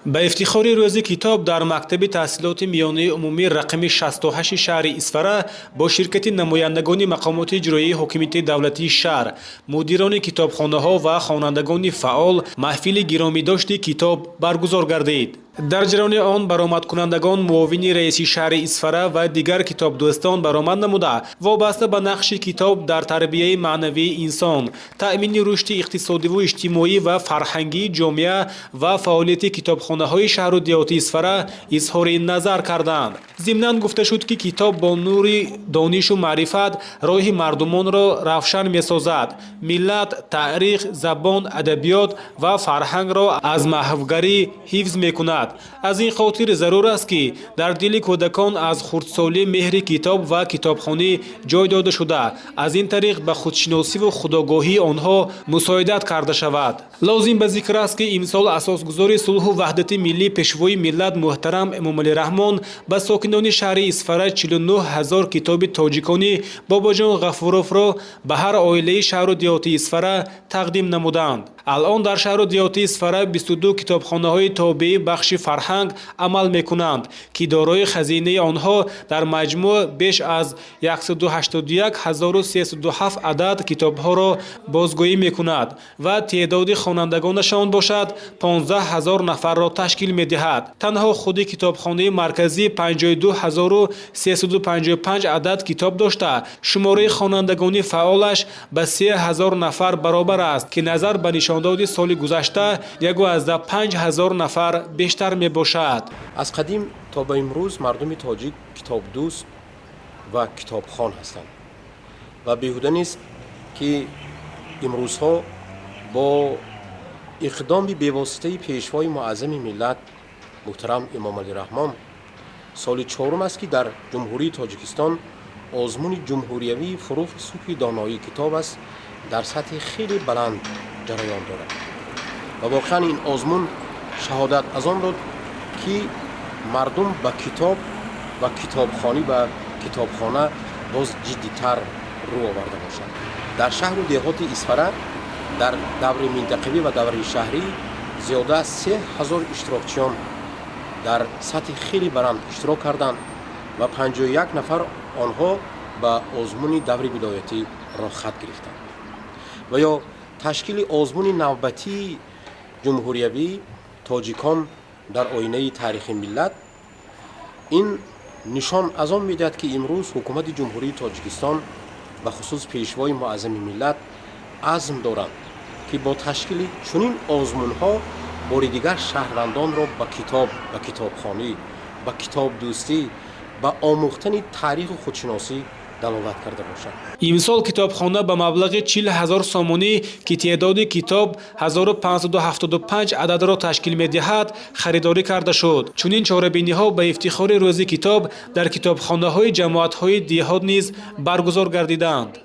با افتخار روز کتاب در مکتب تحصیلات میانه عمومی رقم 68 شهر اصفهان با شرکت نمایندگان مقامات اجرایی حکومت دولتی شهر، مدیران کتابخانه ها و خوانندگان فعال محفل گرامی داشت کتاب برگزار گردید. در جریان آن برآمد کنندگان معاون رئیس شهر اصفهان و دیگر کتاب دوستان برآمد نموده وابسته به نقش کتاب در تربیت معنوی انسان، تأمین رشد اقتصادی و اجتماعی و فرهنگی جامعه و فعالیت کتابخانه‌های شهر و دیهات اصفهان اظهار نظر کردند. ضمناً گفته شد که کتاب با نور دانش و معرفت راه مردمان را روشن می‌سازد، ملت، تاریخ، زبان، ادبیات و فرهنگ را از محوگری حفظ می‌کند. از این خاطر ضرور است که در دل کودکان از خردسالی مهر کتاب و کتابخانه جای داده شده، از این طریق به خودشناسی و خودآگاهی آنها مساعدت کرده شود. لازم به ذکر است که امسال اساسگزار صلح و وحدت ملی پیشوای ملت محترم امامعلی رحمان به ساکنان شهر اصفهان 49,000 کتاب تاجیکانی باباجان غفوروف را به هر عائله شهر و دیهات اصفهان تقدیم نمودند. الان در شهر و دیهات اصفهان 22 کتابخانه‌های تابع بخش فرهنگ عمل می‌کنند که دارای خزینه آنها در مجموع بیش از 181,307 عدد کتاب‌ها را بازگویی می‌کند و تعداد خوانندگانشان باشد 15,000 نفر را تشکیل می‌دهد. تنها خود کتابخانه مرکزی 52,355 عدد کتاب داشته، شماره خوانندگان فعالش به 3,000 نفر برابر است که نظر به نشانداد سال گذشته 15,000 نفر بیشتر می باشد. از قدیم تا به امروز مردم تاجیک کتاب دوست و کتابخوان هستند و بیهوده نیست که امروزها با اقدام بی‌واسطه پیشوای معظم ملت محترم امامعلی رحمان سال 4 است که در جمهوری تاجیکستان آزمون جمهوریوی فروغ صبح دانایی کتاب است در سطح خیلی بلند جریان دارد و واقعا این آزمون شهادت از آن داد که مردم به کتاب و کتابخوانی و کتابخانه باز جدی‌تر رو آورده باشند. در شهر و دیهات اصفهان در دور منطقوی و دور شهری زیاده از 3,000 اشتراکچیان در سطح خیلی بلند اشتراک کردند و 51 نفر آنها به آزمون دور ولایتی را خط گرفتند. و یا تشکیل آزمون نوبتی جمهوریوی تاجیکان در آینه تاریخ ملت، این نشان از آن می‌دهد که امروز حکومت جمهوری تاجیکستان و خصوص پیشوای معظم ملت عزم دارند که با تشکیل چنین آزمون‌ها بار دیگر شهروندان را به کتاب و کتابخوانی، به کتاب دوستی، به آموختن تاریخ و خودشناسی دلالت کرده باشد. امسال کتابخانه به مبلغ 40,000 سامانی که تعداد کتاب 1575 عدد را تشکیل می‌دهد خریداری کرده شد. چنین چاره‌بینی‌ها به افتخار روز کتاب در کتابخانه‌های جماعت‌های دیهات نیز برگزار گردیدند.